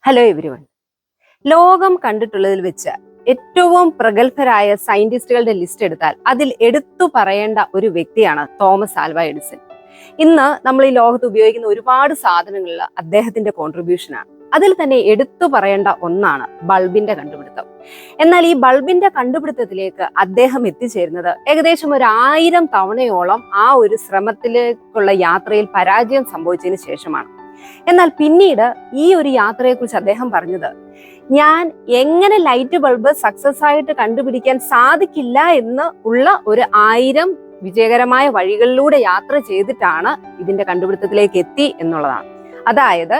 Hello everyone. ലോകം കണ്ടിട്ടുള്ളതിൽ വെച്ച് ഏറ്റവും പ്രഗത്ഭരായ സയന്റിസ്റ്റുകളുടെ ലിസ്റ്റ് എടുത്താൽ അതിൽ എടുത്തു പറയേണ്ട ഒരു വ്യക്തിയാണ് തോമസ് ആൽവ എഡിസൺ. ഇന്ന് നമ്മൾ ഈ ലോകത്ത് ഉപയോഗിക്കുന്ന ഒരുപാട് സാധനങ്ങളിൽ അദ്ദേഹത്തിന്റെ കോൺട്രിബ്യൂഷനാണ്. അതിൽ തന്നെ എടുത്തു പറയേണ്ട ഒന്നാണ് ബൾബിന്റെ കണ്ടുപിടുത്തം. എന്നാൽ ഈ ബൾബിന്റെ കണ്ടുപിടുത്തത്തിലേക്ക് അദ്ദേഹം എത്തിച്ചേരുന്നത് ഏകദേശം 1000 തവണയോളം ആ ഒരു ശ്രമത്തിലേക്കുള്ള യാത്രയിൽ പരാജയം സംഭവിച്ചതിന് ശേഷമാണ്. എന്നാൽ പിന്നീട് ഈ ഒരു യാത്രയെക്കുറിച്ച് അദ്ദേഹം പറഞ്ഞത്, ഞാൻ എങ്ങനെ ലൈറ്റ് ബൾബ് സക്സസ് ആയിട്ട് കണ്ടുപിടിക്കാൻ സാധിക്കില്ല എന്ന് ഉള്ള 1000 വിജയകരമായ വഴികളിലൂടെ യാത്ര ചെയ്തിട്ടാണ് ഇതിന്റെ കണ്ടുപിടുത്തത്തിലേക്ക് എത്തി എന്നുള്ളതാണ്. അതായത്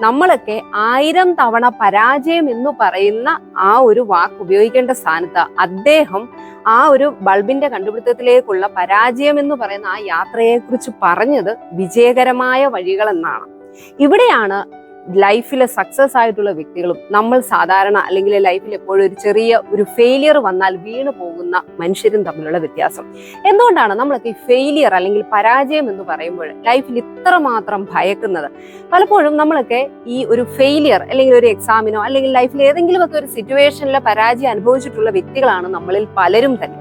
നമ്മളൊക്കെ 1000 തവണ പരാജയം എന്ന് പറയുന്ന ആ ഒരു വാക്ക് ഉപയോഗിക്കേണ്ട സ്ഥാനത്ത് അദ്ദേഹം ആ ഒരു ബൾബിന്റെ കണ്ടുപിടുത്തത്തിലേക്കുള്ള പരാജയം എന്ന് പറയുന്ന ആ യാത്രയെക്കുറിച്ച് പറഞ്ഞത് വിജയകരമായ വഴികൾ എന്നാണ്. ഇവിടെയാണ് ലൈഫിലെ സക്സസ് ആയിട്ടുള്ള വ്യക്തികളും നമ്മൾ സാധാരണ അല്ലെങ്കിൽ ലൈഫിൽ എപ്പോഴും ഒരു ചെറിയ ഒരു ഫെയിലിയർ വന്നാൽ വീണു പോകുന്ന മനുഷ്യരും തമ്മിലുള്ള വ്യത്യാസം. എന്തുകൊണ്ടാണ് നമ്മളൊക്കെ ഈ ഫെയിലിയർ അല്ലെങ്കിൽ പരാജയം എന്ന് പറയുമ്പോൾ ലൈഫിൽ ഇത്രമാത്രം ഭയക്കുന്നത്? പലപ്പോഴും നമ്മളൊക്കെ ഈ ഒരു ഫെയിലിയർ അല്ലെങ്കിൽ ഒരു എക്സാമിനോ അല്ലെങ്കിൽ ലൈഫിൽ ഏതെങ്കിലുമൊക്കെ ഒരു സിറ്റുവേഷനിലെ പരാജയം അനുഭവിച്ചിട്ടുള്ള വ്യക്തികളാണ് നമ്മളിൽ പലരും തന്നെ.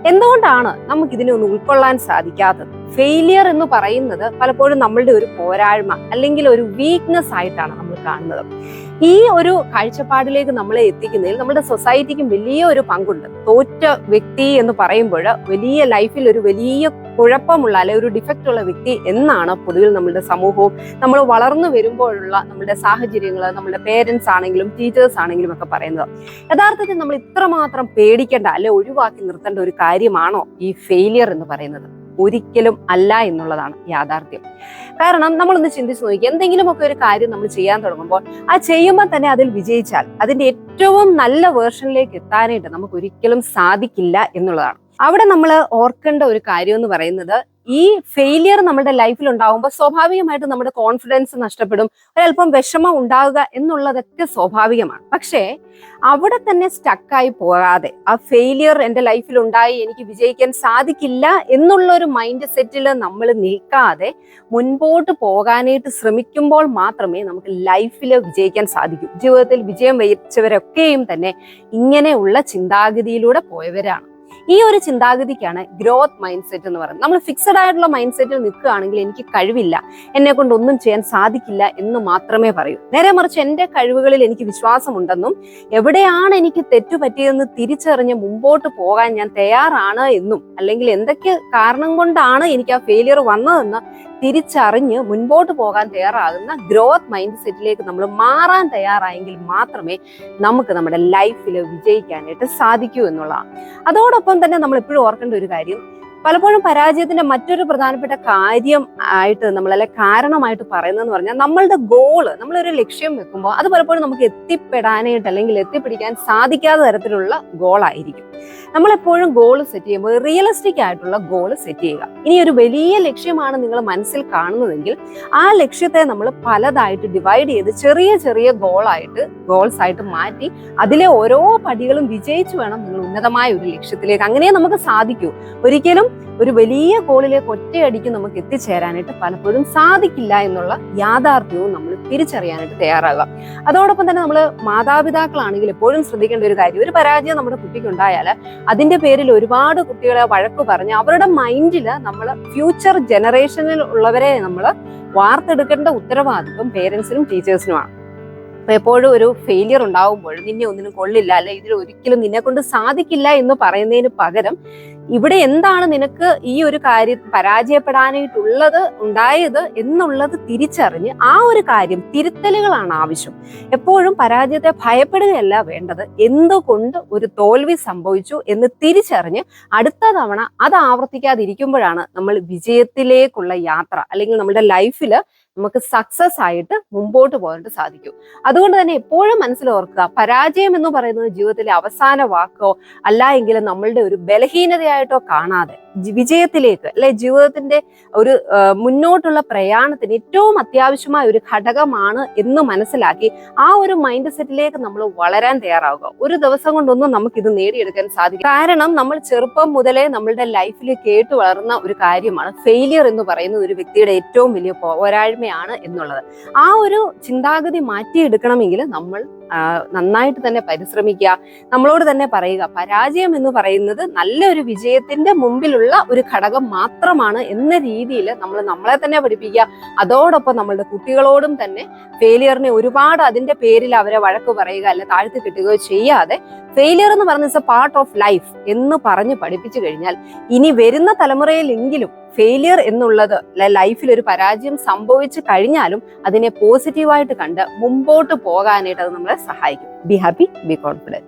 എന്തുകൊണ്ടാണ് നമുക്ക് ഇതിനെ ഒന്ന് ഉൾക്കൊള്ളാൻ സാധിക്കാത്തത്? ഫെയിലിയർ എന്ന് പറയുന്നത് പലപ്പോഴും നമ്മളുടെ ഒരു പോരായ്മ അല്ലെങ്കിൽ ഒരു വീക്ക്നെസ് ആയിട്ടാണ് നമ്മൾ കാണുന്നത്. ഈ ഒരു കാഴ്ചപ്പാടിലേക്ക് നമ്മളെ എത്തിക്കുന്നതിൽ നമ്മുടെ സൊസൈറ്റിക്കും വലിയ ഒരു പങ്കുണ്ട്. തോറ്റ വ്യക്തി എന്ന് പറയുമ്പോൾ വലിയ ലൈഫിൽ ഒരു വലിയ കുഴപ്പമുള്ള അല്ലെ ഒരു ഡിഫക്റ്റ് ഉള്ള വ്യക്തി എന്നാണ് പൊതുവിൽ നമ്മുടെ സമൂഹവും നമ്മൾ വളർന്നു വരുമ്പോഴുള്ള നമ്മുടെ സാഹചര്യങ്ങൾ, നമ്മുടെ പേരൻസ് ആണെങ്കിലും ടീച്ചേഴ്സ് ആണെങ്കിലും ഒക്കെ പറയുന്നത്. യഥാർത്ഥത്തിൽ നമ്മൾ ഇത്രമാത്രം പേടിക്കേണ്ട അല്ലെ ഒഴിവാക്കി നിർത്തേണ്ട ഒരു കാര്യമാണോ ഈ ഫെയിലിയർ എന്ന് പറയുന്നത്? ഒരിക്കലും അല്ല എന്നുള്ളതാണ് യാഥാർത്ഥ്യം. കാരണം നമ്മളൊന്ന് ചിന്തിച്ചു നോക്കി, എന്തെങ്കിലുമൊക്കെ ഒരു കാര്യം നമ്മൾ ചെയ്യാൻ തുടങ്ങുമ്പോൾ ആ ചെയ്യുമ്പോൾ തന്നെ അതിൽ വിജയിച്ചാൽ അതിന്റെ ഏറ്റവും നല്ല വേർഷനിലേക്ക് എത്താനായിട്ട് നമുക്ക് ഒരിക്കലും സാധിക്കില്ല എന്നുള്ളതാണ്. അവിടെ നമ്മൾ ഓർക്കേണ്ട ഒരു കാര്യം എന്ന് പറയുന്നത്, ഈ ഫെയിലിയർ നമ്മുടെ ലൈഫിൽ ഉണ്ടാകുമ്പോൾ സ്വാഭാവികമായിട്ട് നമ്മുടെ കോൺഫിഡൻസ് നഷ്ടപ്പെടും, ഒരല്പം വിഷമം ഉണ്ടാവുക എന്നുള്ളതൊക്കെ സ്വാഭാവികമാണ്. പക്ഷേ അവിടെ തന്നെ സ്റ്റക്കായി പോകാതെ ആ ഫെയിലിയർ എൻ്റെ ലൈഫിൽ ഉണ്ടായി, എനിക്ക് വിജയിക്കാൻ സാധിക്കില്ല എന്നുള്ള ഒരു മൈൻഡ് സെറ്റിൽ നമ്മൾ നിൽക്കാതെ മുൻപോട്ട് പോകാനായിട്ട് ശ്രമിക്കുമ്പോൾ മാത്രമേ നമുക്ക് ലൈഫിൽ വിജയിക്കാൻ സാധിക്കൂ. ജീവിതത്തിൽ വിജയം വരിച്ചവരൊക്കെയും തന്നെ ഇങ്ങനെയുള്ള ചിന്താഗതിയിലൂടെ പോയവരാണ്. ഈ ഒരു ചിന്താഗതിക്കാണ് ഗ്രോത്ത് മൈൻഡ് സെറ്റ് എന്ന് പറയുന്നത്. നമ്മൾ ഫിക്സഡ് ആയിട്ടുള്ള മൈൻഡ് സെറ്റിൽ നിൽക്കുകയാണെങ്കിൽ എനിക്ക് കഴിവില്ല, എന്നെ കൊണ്ട് ഒന്നും ചെയ്യാൻ സാധിക്കില്ല എന്ന് മാത്രമേ പറയൂ. നേരെ മറിച്ച് എൻ്റെ കഴിവുകളിൽ എനിക്ക് വിശ്വാസമുണ്ടെന്നും എവിടെയാണ് എനിക്ക് തെറ്റുപറ്റിയതെന്ന് തിരിച്ചറിഞ്ഞ് മുമ്പോട്ട് പോകാൻ ഞാൻ തയ്യാറാണ് എന്നും, അല്ലെങ്കിൽ എന്തൊക്കെ കാരണം കൊണ്ടാണ് എനിക്ക് ആ ഫെയിലിയർ വന്നതെന്ന് തിരിച്ചറിഞ്ഞ് മുൻപോട്ട് പോകാൻ തയ്യാറാകുന്ന ഗ്രോത്ത് മൈൻഡ് സെറ്റിലേക്ക് നമ്മൾ മാറാൻ തയ്യാറായെങ്കിൽ മാത്രമേ നമുക്ക് നമ്മുടെ ലൈഫിൽ വിജയിക്കാനായിട്ട് സാധിക്കൂ എന്നുള്ളതാണ്. അതോടൊപ്പം തന്നെ നമ്മൾ എപ്പോഴും ഓർക്കേണ്ട ഒരു കാര്യം, പലപ്പോഴും പരാജയത്തിന്റെ മറ്റൊരു പ്രധാനപ്പെട്ട കാര്യം ആയിട്ട് നമ്മളല്ലെ കാരണമായിട്ട് പറയുന്നതെന്ന് പറഞ്ഞാൽ, നമ്മളുടെ ഗോള്, നമ്മളൊരു ലക്ഷ്യം വെക്കുമ്പോൾ അത് പലപ്പോഴും നമുക്ക് എത്തിപ്പെടാനായിട്ട് അല്ലെങ്കിൽ എത്തിപ്പിടിക്കാൻ സാധിക്കാത്ത തരത്തിലുള്ള ഗോളായിരിക്കും. നമ്മളെപ്പോഴും ഗോൾ സെറ്റ് ചെയ്യുമ്പോൾ റിയലിസ്റ്റിക് ആയിട്ടുള്ള ഗോൾ സെറ്റ് ചെയ്യുക. ഇനി ഒരു വലിയ ലക്ഷ്യമാണ് നിങ്ങൾ മനസ്സിൽ കാണുന്നതെങ്കിൽ ആ ലക്ഷ്യത്തെ നമ്മൾ പലതായിട്ട് ഡിവൈഡ് ചെയ്ത് ചെറിയ ചെറിയ ഗോൾസ് ആയിട്ട് മാറ്റി അതിലെ ഓരോ പടികളും വിജയിച്ചു വേണം നിങ്ങൾ ഉന്നതമായ ഒരു ലക്ഷ്യത്തിലേക്ക്. അങ്ങനെ നമുക്ക് സാധിക്കൂ. ഒരിക്കലും ഒരു വലിയ ഗോളിലേക്ക് ഒറ്റയടിക്ക് നമുക്ക് എത്തിച്ചേരാനായിട്ട് പലപ്പോഴും സാധിക്കില്ല എന്നുള്ള യാഥാർത്ഥ്യവും നമ്മൾ തിരിച്ചറിയാനായിട്ട് തയ്യാറാകുക. അതോടൊപ്പം തന്നെ നമ്മൾ മാതാപിതാക്കളാണെങ്കിൽ എപ്പോഴും ശ്രദ്ധിക്കേണ്ട ഒരു കാര്യം, ഒരു പരാജയം നമ്മുടെ കുട്ടിക്ക് ഉണ്ടായാൽ അതിന്റെ പേരിൽ ഒരുപാട് കുട്ടികളെ വഴക്ക് പറഞ്ഞ് അവരുടെ മൈൻഡിൽ നമ്മൾ ഫ്യൂച്ചർ ജനറേഷനിൽ ഉള്ളവരെ നമ്മൾ വാർത്തെടുക്കേണ്ട ഉത്തരവാദിത്വം പേരൻസിനും ടീച്ചേഴ്സിനുമാണ്. അപ്പൊ എപ്പോഴും ഒരു ഫെയിലിയർ ഉണ്ടാവുമ്പോൾ നിന്നെ ഒന്നിനും കൊള്ളില്ല, അല്ലെ ഇതിൽ ഒരിക്കലും നിന്നെ കൊണ്ട് സാധിക്കില്ല എന്ന് പറയുന്നതിന് പകരം ഇവിടെ എന്താണ് നിനക്ക് ഈ ഒരു കാര്യം ഉണ്ടായത് എന്നുള്ളത് തിരിച്ചറിഞ്ഞ് ആ ഒരു കാര്യം തിരുത്തലുകളാണ് ആവശ്യം. എപ്പോഴും പരാജയത്തെ ഭയപ്പെടുകയല്ല വേണ്ടത്, എന്തുകൊണ്ട് ഒരു തോൽവി സംഭവിച്ചു എന്ന് തിരിച്ചറിഞ്ഞ് അടുത്ത തവണ അത് ആവർത്തിക്കാതിരിക്കുമ്പോഴാണ് നമ്മൾ വിജയത്തിലേക്കുള്ള യാത്ര അല്ലെങ്കിൽ നമ്മുടെ ലൈഫിൽ നമുക്ക് സക്സസ് ആയിട്ട് മുമ്പോട്ട് പോകാനായിട്ട് സാധിക്കും. അതുകൊണ്ട് തന്നെ എപ്പോഴും മനസ്സിലോർക്കുക, പരാജയം എന്ന് പറയുന്നത് ജീവിതത്തിലെ അവസാന വാക്കോ അല്ല എങ്കിലും നമ്മളുടെ ഒരു ബലഹീനതയായിട്ടോ കാണാതെ വിജയത്തിലേക്ക് അല്ലെ ജീവിതത്തിന്റെ ഒരു മുന്നോട്ടുള്ള പ്രയാണത്തിന് ഏറ്റവും അത്യാവശ്യമായ ഒരു ഘടകമാണ് എന്ന് മനസ്സിലാക്കി ആ ഒരു മൈൻഡ് സെറ്റിലേക്ക് നമ്മൾ വളരാൻ തയ്യാറാവുക. ഒരു ദിവസം കൊണ്ടൊന്നും നമുക്ക് ഇത് നേടിയെടുക്കാൻ സാധിക്കും. കാരണം നമ്മൾ ചെറുപ്പം മുതലേ നമ്മളുടെ ലൈഫിൽ കേട്ടു വളർന്ന ഒരു കാര്യമാണ് ഫെയിലിയർ എന്ന് പറയുന്നത് ഒരു വ്യക്തിയുടെ ഏറ്റവും വലിയ പോരായ്മയാണ് എന്നുള്ളത്. ആ ഒരു ചിന്താഗതി മാറ്റിയെടുക്കണമെങ്കിൽ നമ്മൾ നന്നായിട്ട് തന്നെ പരിശ്രമിക്കുക. നമ്മളോട് തന്നെ പറയുക, പരാജയം എന്ന് പറയുന്നത് നല്ലൊരു വിജയത്തിന്റെ മുമ്പിലുള്ള ഒരു ഘടകം മാത്രമാണ് എന്ന രീതിയിൽ നമ്മൾ നമ്മളെ തന്നെ പഠിപ്പിക്കുക. അതോടൊപ്പം നമ്മളുടെ കുട്ടികളോടും തന്നെ ഫെയിലിയറിനെ ഒരുപാട് അതിന്റെ പേരിൽ അവരെ വഴക്ക് പറയുക അല്ലെ താഴ്ത്തി കിട്ടുകയോ ചെയ്യാതെ ഫെയിലിയർ എന്ന് പറഞ്ഞ it's A part of life എന്ന് പറഞ്ഞ് പഠിപ്പിച്ചു കഴിഞ്ഞാൽ ഇനി വരുന്ന തലമുറയിലെങ്കിലും ഫെയിലിയർ എന്നുള്ളത് ലൈഫിൽ ഒരു പരാജയം സംഭവിച്ചു കഴിഞ്ഞാലും അതിനെ പോസിറ്റീവായിട്ട് കണ്ട് മുമ്പോട്ട് പോകാനായിട്ട് അത് നമ്മളെ സഹായിക്കും. Be happy, B confident.